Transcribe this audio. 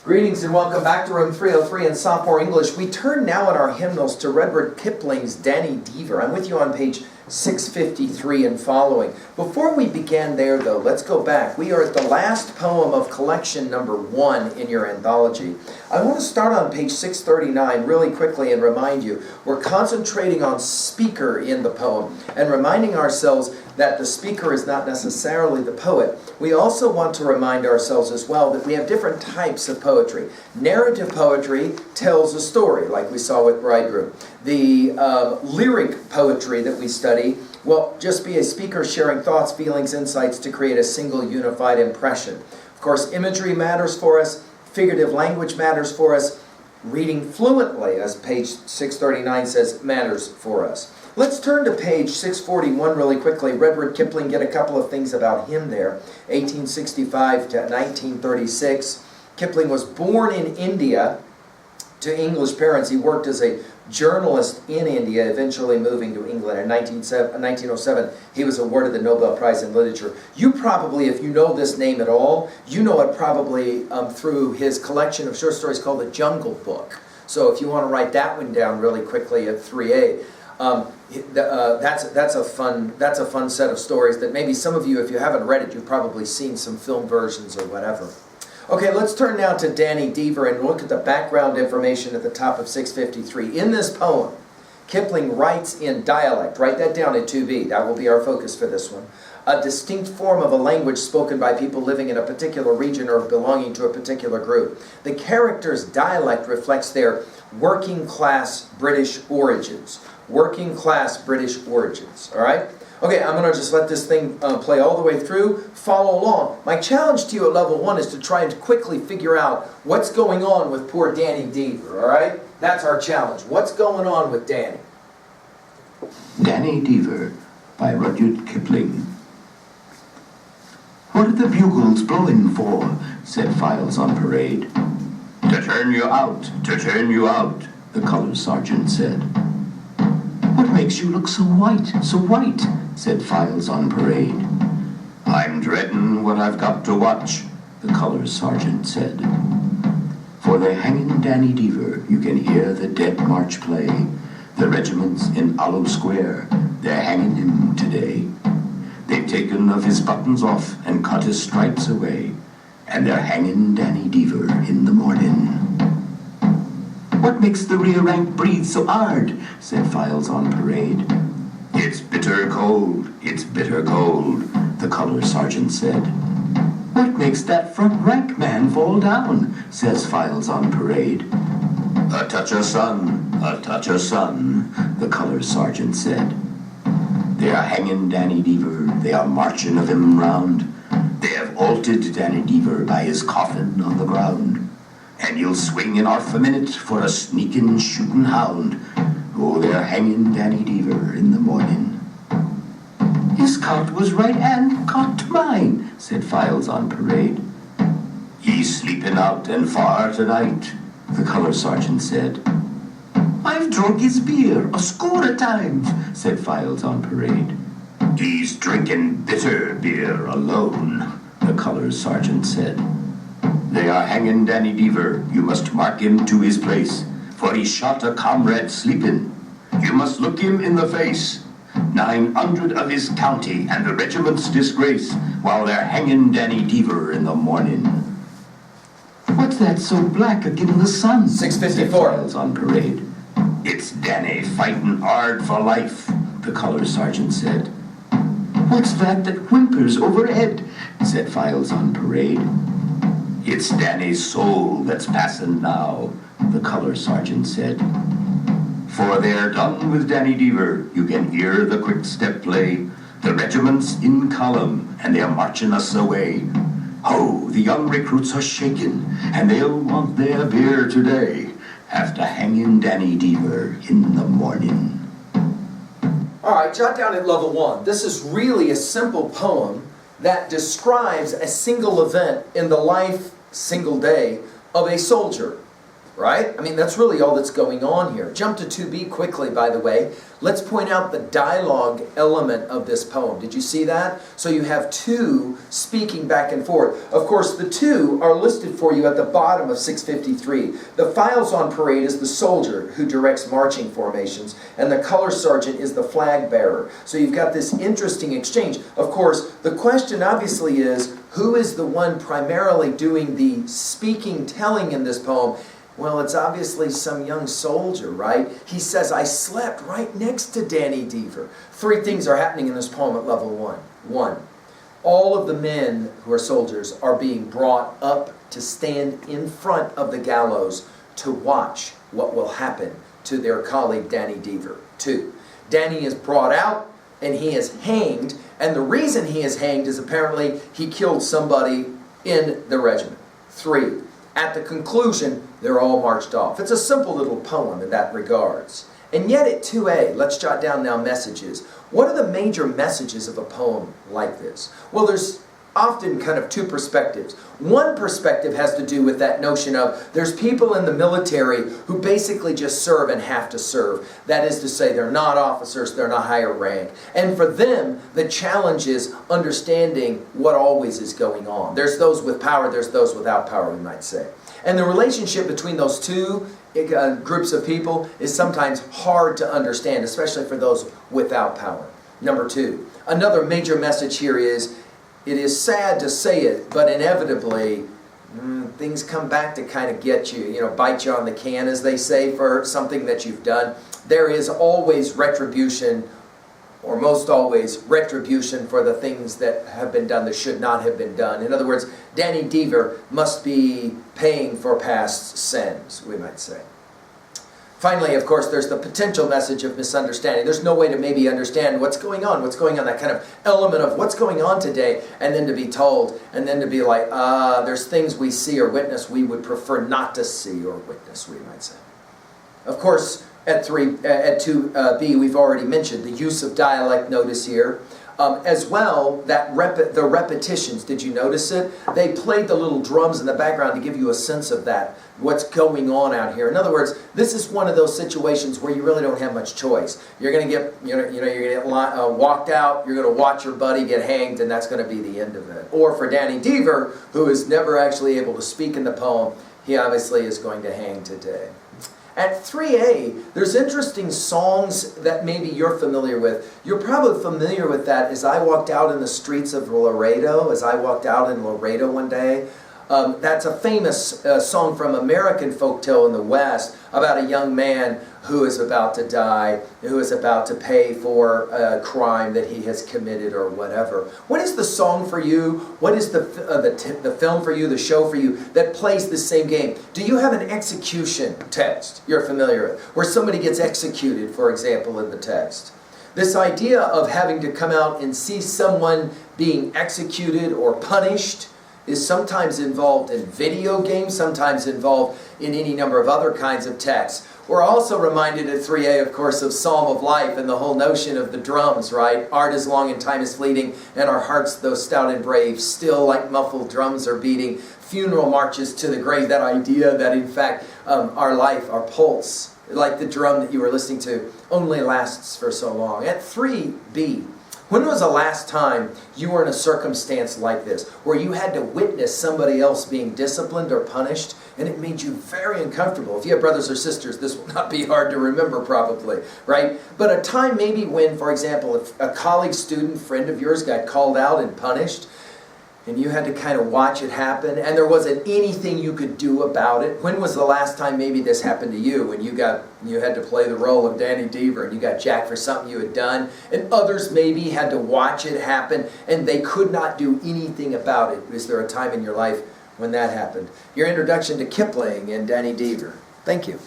Greetings and welcome back to Room 303 in Sophomore English. We turn now in our hymnals to Rudyard Kipling's Danny Deever. I'm with you on page 653 and following. Before we begin there, though, let's go back. We are at the last poem of collection number 1 in your anthology. I want to start on page 639 really quickly and remind you, we're concentrating on speaker in the poem and reminding ourselves that the speaker is not necessarily the poet. We also want to remind ourselves as well that we have different types of poetry. Narrative poetry tells a story, like we saw with Bridegroom. The lyric poetry that we study will just be a speaker sharing thoughts, feelings, insights to create a single unified impression. Of course, imagery matters for us, figurative language matters for us, reading fluently, as page 639 says, matters for us. Let's turn to page 641 really quickly. Rudyard Kipling, get a couple of things about him there. 1865 to 1936. Kipling was born in India to English parents. He worked as a journalist in India, eventually moving to England. In 1907, he was awarded the Nobel Prize in Literature. You probably, if you know this name at all, you know it probably through his collection of short stories called The Jungle Book. So if you want to write that one down really quickly at 3A, that's a fun set of stories that maybe some of you, if you haven't read it, you've probably seen some film versions or whatever. Okay, let's turn now to Danny Deever and look at the background information at the top of 653. In this poem, Kipling writes in dialect. Write that down in 2B. That will be our focus for this one. A distinct form of a language spoken by people living in a particular region or belonging to a particular group. The character's dialect reflects their working class British origins. Working class British origins. All right? Okay, I'm going to just let this thing play all the way through. Follow along. My challenge to you at level 1 is to try and quickly figure out what's going on with poor Danny Deever, all right? That's our challenge. What's going on with Danny? Danny Deever by Rudyard Kipling. What are the bugles blowing for? Said files on parade. To turn you out, the color sergeant said. What makes you look so white, said files on parade. I'm dreadin' what I've got to watch, the color sergeant said. For they're hanging Danny Deever, you can hear the dead march play. The regiment's in Hollow Square, they're hanging him today. They've taken of his buttons off and cut his stripes away, and they're hanging Danny Deever in the morning. What makes the rear rank breathe so hard? Said files on parade. It's bitter cold, the color sergeant said. What makes that front rank man fall down? Says files on parade. A touch of sun, the color sergeant said. They are hanging Danny Deever, they are marching of him round. They have halted Danny Deever by his coffin on the ground. And you'll swing in half a minute for a sneaking, shooting hound. Oh, they're hanging Danny Deever in the morning. His cart was right hand caught to mine, said files on parade. He's sleeping out and far tonight, the color sergeant said. I've drunk his beer a score of times, said files on parade. He's drinking bitter beer alone, the color sergeant said. They are hanging Danny Deever, you must mark him to his place, for he shot a comrade sleeping. You must look him in the face. 900 of his county and the regiment's disgrace, while they're hanging Danny Deever in the morning. What's that so black agin the sun? 654. Files on parade. It's Danny fighting hard for life, the color sergeant said. What's that whimpers overhead? Said files on parade. It's Danny's soul that's passing now, the color sergeant said. For they're done with Danny Deever, you can hear the quick step play. The regiment's in column, and they're marching us away. Oh, the young recruits are shaking, and they'll want their beer today, after hanging Danny Deever in the morning. All right, jot down at level 1. This is really a simple poem that describes a single event in the life, single day, of a soldier. right? I mean, that's really all that's going on here. Jump to 2b quickly, by the way. Let's point out the dialogue element of this poem. Did you see that? So you have two speaking back and forth. Of course, the two are listed for you at the bottom of 653. The files on parade is the soldier who directs marching formations, and the color sergeant is the flag bearer. So you've got this interesting exchange. Of course, the question obviously is, who is the one primarily doing the speaking, telling in this poem? Well, it's obviously some young soldier, right? He says, I slept right next to Danny Deever. Three things are happening in this poem at level 1. 1, all of the men who are soldiers are being brought up to stand in front of the gallows to watch what will happen to their colleague Danny Deever. 2, Danny is brought out and he is hanged, and the reason he is hanged is apparently he killed somebody in the regiment. 3, at the conclusion, they're all marched off. It's a simple little poem in that regards. And yet at 2a, let's jot down now messages. What are the major messages of a poem like this? Well, there's often kind of two perspectives. One perspective has to do with that notion of there's people in the military who basically just serve and have to serve. That is to say, they're not officers, they're not higher rank. And for them, the challenge is understanding what always is going on. There's those with power, there's those without power, we might say. And the relationship between those two groups of people is sometimes hard to understand, especially for those without power. Number 2, another major message here is, it is sad to say it, but inevitably, things come back to kind of get you, bite you on the can, as they say, for something that you've done. There is always retribution, or most always retribution for the things that have been done that should not have been done. In other words, Danny Deever must be paying for past sins, we might say. Finally, of course, there's the potential message of misunderstanding. There's no way to maybe understand what's going on, that kind of element of what's going on today, and then to be told, and then to be like, there's things we see or witness we would prefer not to see or witness, we might say. Of course, at 2b, we've already mentioned the use of dialect, notice here. As well, the repetitions, did you notice it? They played the little drums in the background to give you a sense of that, what's going on out here. In other words, this is one of those situations where you really don't have much choice. You're going to get, you're going to get walked out, you're going to watch your buddy get hanged, and that's going to be the end of it. Or for Danny Deever, who is never actually able to speak in the poem, he obviously is going to hang today. At 3a, there's interesting songs that maybe you're familiar with. You're probably familiar with that as I walked out in the streets of Laredo, as I walked out in Laredo one day. That's a famous song from American folktale in the West about a young man who is about to die, who is about to pay for a crime that he has committed or whatever. What is the song for you? What is the film for you, the show for you that plays the same game? Do you have an execution text you're familiar with, where somebody gets executed, for example, in the text? This idea of having to come out and see someone being executed or punished is sometimes involved in video games, sometimes involved in any number of other kinds of texts. We're also reminded at 3a, of course, of Psalm of Life and the whole notion of the drums, right? Art is long and time is fleeting, and our hearts, though stout and brave, still like muffled drums are beating. Funeral marches to the grave, that idea that in fact our life, our pulse, like the drum that you were listening to, only lasts for so long. At 3b, when was the last time you were in a circumstance like this, where you had to witness somebody else being disciplined or punished, and it made you very uncomfortable? If you have brothers or sisters, this will not be hard to remember probably, right? But a time maybe when, for example, if a colleague, student, friend of yours got called out and punished, and you had to kind of watch it happen, and there wasn't anything you could do about it. When was the last time maybe this happened to you, when you had to play the role of Danny Deever, and you got jacked for something you had done, and others maybe had to watch it happen, and they could not do anything about it? Is there a time in your life when that happened? Your introduction to Kipling and Danny Deever. Thank you.